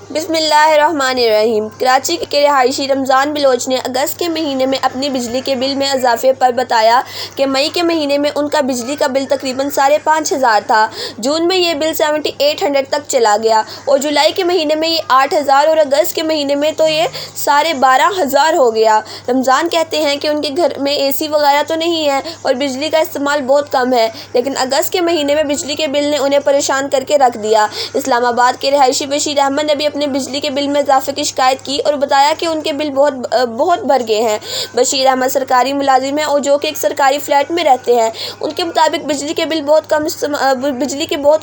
بسم اللہ الرحمن الرحیم۔ کراچی کے رہائشی رمضان بلوچ نے اگست کے مہینے میں اپنی بجلی کے بل میں اضافے پر بتایا کہ مئی کے مہینے میں ان کا بجلی کا بل تقریباً 5,500 تھا، جون میں یہ بل 7,800 تک چلا گیا اور جولائی کے مہینے میں یہ 8,000 اور اگست کے مہینے میں تو یہ 12,500 ہو گیا۔ رمضان کہتے ہیں کہ ان کے گھر میں اے سی وغیرہ تو نہیں ہے اور بجلی کا استعمال بہت کم ہے، لیکن اگست کے مہینے میں بجلی کے بل نے انہیں پریشان کر کے رکھ دیا۔ اسلام آباد کے رہائشی بشیر احمد نے بھی اپنے بجلی کے بل میں اضافے کی شکایت کی اور بتایا کہ ان کے بل بہت بڑھ گئے ہیں۔ بشیر احمد سرکاری ملازم ہیں اور جو کہ ایک سرکاری فلیٹ میں رہتے ہیں۔ ان کے مطابق بجلی کے بہت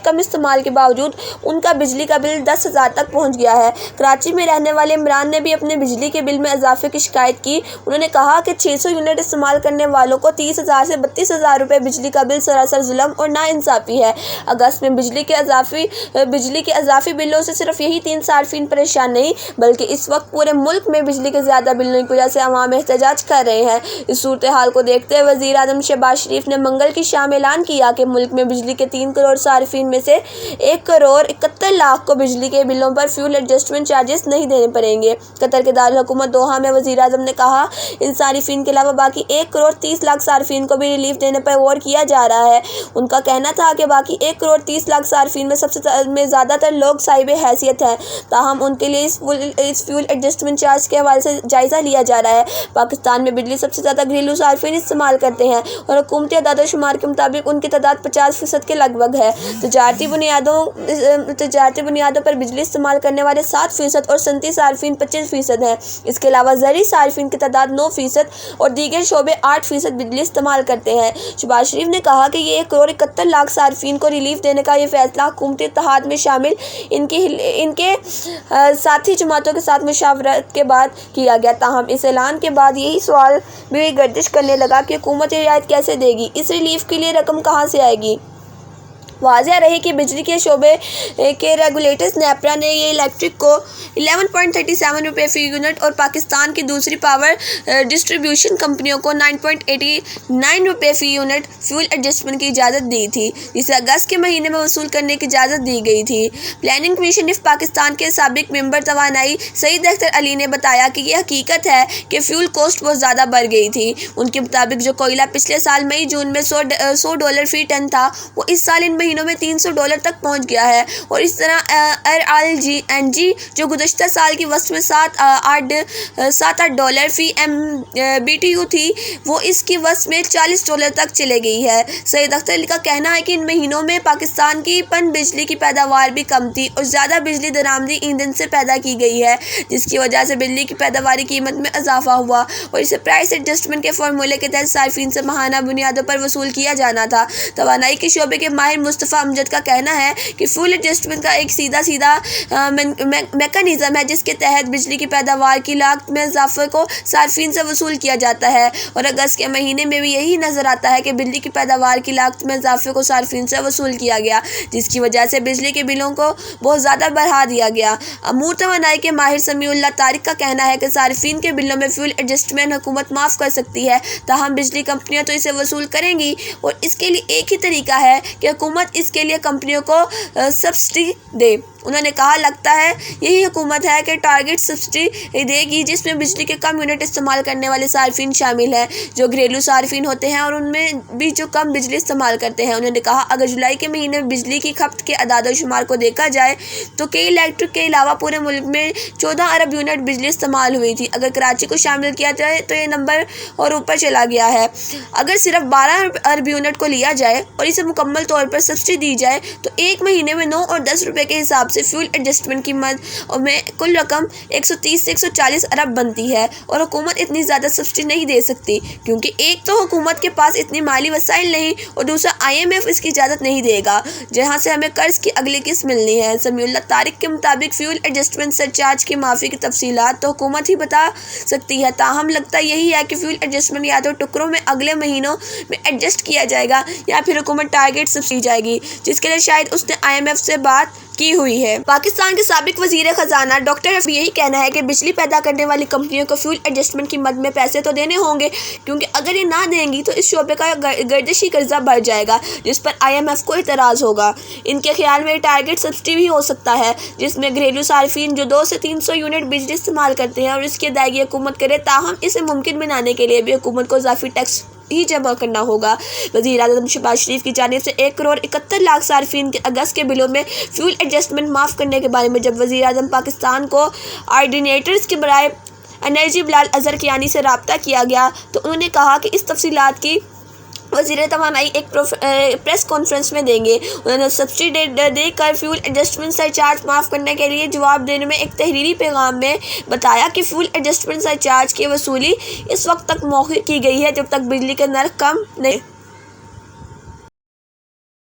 کم استعمال کے باوجود ان کا بجلی کا بل 10,000 تک پہنچ گیا ہے۔ کراچی میں رہنے والے عمران نے بھی اپنے بجلی کے بل میں اضافے کی شکایت کی۔ انہوں نے کہا کہ 600 یونٹ استعمال کرنے والوں کو 30,000 سے 32,000 روپے بجلی کا بل سراسر ظلم اور ناانصافی ہے۔ اگست میں بجلی کے اضافی بلوں سے صرف یہی 3 صارفین پریشان نہیں بلکہ اس وقت پورے ملک میں بجلی کے زیادہ بلوں کی وجہ سے عوام احتجاج کر رہے ہیں۔ اس صورتحال کو دیکھتے ہوئے وزیر اعظم شہباز شریف نے منگل کی شام اعلان کیا کہ ملک میں بجلی کے 3 کروڑ صارفین میں سے 1,71,00,000 کو بجلی کے بلوں پر فیول ایڈجسٹمنٹ چارجز نہیں دینے پڑیں گے۔ قطر کے دارالحکومت دوحہ میں وزیر اعظم نے کہا، ان صارفین کے علاوہ باقی 1,30,00,000 صارفین کو بھی ریلیف دینے پر غور کیا جا رہا ہے۔ ان کا کہنا تھا کہ باقی 1,30,00,000 صارفین میں زیادہ تر لوگ صاحب حیثیت ہیں، تاہم ان کے لیے اس فیول ایڈجسٹمنٹ چارج کے حوالے سے جائزہ لیا جا رہا ہے۔ پاکستان میں بجلی سب سے زیادہ گھریلو صارفین استعمال کرتے ہیں اور حکومتی اعداد و شمار کے مطابق ان کی تعداد 50% کے لگ بھگ ہے۔ تجارتی بنیادوں پر بجلی استعمال کرنے والے 7% اور صنعتی صارفین 25% ہیں۔ اس کے علاوہ زرعی صارفین کی تعداد 9% اور دیگر شعبے 8% بجلی استعمال کرتے ہیں۔ شہباز شریف نے کہا کہ یہ 1,71,00,000 صارفین کو ریلیف دینے کا یہ فیصلہ حکومتی اتحاد میں شامل ان کے ساتھی جماعتوں کے ساتھ مشاورت کے بعد کیا گیا، تاہم اس اعلان کے بعد یہی سوال بھی گردش کرنے لگا کہ حکومت یہ رعایت کیسے دے گی، اس ریلیف کے لیے رقم کہاں سے آئے گی۔ واضح رہے کہ بجلی کے شعبے کے ریگولیٹر نیپرا نے یہ الیکٹرک کو 11.37 روپے فی یونٹ اور پاکستان کی دوسری پاور ڈسٹریبیوشن کمپنیوں کو 9.89 روپے فی یونٹ فیول ایڈجسٹمنٹ کی اجازت دی تھی، جسے اگست کے مہینے میں وصول کرنے کی اجازت دی گئی تھی۔ پلاننگ کمیشن آف پاکستان کے سابق ممبر توانائی سعید اختر علی نے بتایا کہ یہ حقیقت ہے کہ فیول کاسٹ بہت زیادہ بڑھ گئی تھی۔ ان کے مطابق جو کوئلہ پچھلے سال مئی جون میں $100 فی ٹن تھا، وہ اس سال ان مہینوں میں $300 تک پہنچ گیا ہے، اور اس طرح RLNG جو گزشتہ سال کی وسط میں $7-8 فی MBTU تھی، وہ اس کی وسط میں $40 تک چلے گئی ہے۔ سعید اختر علی کا کہنا ہے کہ ان مہینوں میں پاکستان کی پن بجلی کی پیداوار بھی کم تھی اور زیادہ بجلی درآمدی ایندھن سے پیدا کی گئی ہے، جس کی وجہ سے بجلی کی پیداواری قیمت میں اضافہ ہوا اور اسے پرائس ایڈجسٹمنٹ کے فارمولے کے تحت صارفین سے ماہانہ بنیادوں پر وصول کیا جانا تھا۔ توانائی کے شعبے کے ماہر مصطفیٰ امجد کا کہنا ہے کہ فیول ایڈجسٹمنٹ کا ایک سیدھا میکانزم ہے جس کے تحت بجلی کی پیداوار کی لاگت میں اضافے کو صارفین سے وصول کیا جاتا ہے، اور اگست کے مہینے میں بھی یہی نظر آتا ہے کہ بجلی کی پیداوار کی لاگت میں اضافے کو صارفین سے وصول کیا گیا، جس کی وجہ سے بجلی کے بلوں کو بہت زیادہ بڑھا دیا گیا۔ امور توانائی کے ماہر سمیع اللہ طارق کا کہنا ہے کہ صارفین کے بلوں میں فیول ایڈجسٹمنٹ حکومت معاف کر سکتی ہے، تاہم بجلی کمپنیاں تو اسے وصول کریں گی، اور اس کے لیے ایک ہی طریقہ ہے کہ حکومت اس کے لیے کمپنیوں کو سبسڈی دے۔ انہوں نے کہا، لگتا ہے یہی حکومت ہے کہ ٹارگٹ سبسڈی دے گی جس میں بجلی کے کم یونٹ استعمال کرنے والے صارفین شامل ہیں، جو گھریلو صارفین ہوتے ہیں اور ان میں بھی جو کم بجلی استعمال کرتے ہیں۔ انہوں نے کہا، اگر جولائی کے مہینے میں بجلی کی کھپت کے اعداد و شمار کو دیکھا جائے تو کئی الیکٹرک کے علاوہ پورے ملک میں 14 ارب یونٹ بجلی استعمال ہوئی تھی۔ اگر کراچی کو شامل کیا جائے تو یہ نمبر اور اوپر چلا گیا ہے۔ اگر صرف 12 ارب یونٹ کو لیا جائے اور اسے مکمل طور پر سبسڈی دی جائے تو ایک مہینے میں 9 اور 10 روپے کے حساب سے فیول ایڈجسٹمنٹ کی مد میں کل رقم 130 سے 140 ارب بنتی ہے، اور حکومت اتنی زیادہ سبسڈی نہیں دے سکتی کیونکہ ایک تو حکومت کے پاس اتنی مالی وسائل نہیں، اور دوسرا IMF اس کی اجازت نہیں دے گا جہاں سے ہمیں قرض کی اگلی قسط ملنی ہے۔ سمیع اللہ طارق کے مطابق فیول ایڈجسٹمنٹ سرچارج کی معافی کی تفصیلات تو حکومت ہی بتا سکتی ہے، تاہم لگتا یہی ہے کہ فیول ایڈجسٹمنٹ یا تو ٹکڑوں میں اگلے مہینوں میں ایڈجسٹ کیا جائے گا یا پھر حکومت ٹارگٹ سبسڈی جائے گی۔ جائے گی، جس کے لیے شاید اس نے IMF سے بات کی ہوئی ہے۔ پاکستان کے سابق وزیر خزانہ ڈاکٹر رفیع یہی کہنا ہے کہ بجلی پیدا کرنے والی کمپنیوں کو فیول ایڈجسٹمنٹ کی مد میں پیسے تو دینے ہوں گے، کیونکہ اگر یہ نہ دیں گی تو اس شعبے کا گردشی قرضہ بڑھ جائے گا، جس پر IMF کو اعتراض ہوگا۔ ان کے خیال میں ٹارگٹ سبسڈی بھی ہو سکتا ہے، جس میں گھریلو صارفین جو 200 سے 300 یونٹ بجلی استعمال کرتے ہیں اور اس کی ادائیگی حکومت کرے، تاہم اسے ممکن بنانے کے لیے بھی حکومت کو اضافی ٹیکس ہی جمع کرنا ہوگا۔ وزیر اعظم شہباز شریف کی جانب سے 1,71,00,000 صارفین کے اگست کے بلوں میں فیول ایڈجسٹمنٹ معاف کرنے کے بارے میں جب وزیر اعظم پاکستان کو آرڈینیٹرز کے برائے انرجی بلال اظہر کیانی سے رابطہ کیا گیا تو انہوں نے کہا کہ اس تفصیلات کی وزیر توانائی ایک پریس کانفرنس میں دیں گے۔ انہوں نے سبسڈی دے کر فیول ایڈجسٹمنٹ سرچارج معاف کرنے کے لیے جواب دینے میں ایک تحریری پیغام میں بتایا کہ فیول ایڈجسٹمنٹ سرچارج کی وصولی اس وقت تک مؤخر کی گئی ہے جب تک بجلی کا نرخ کم نہیں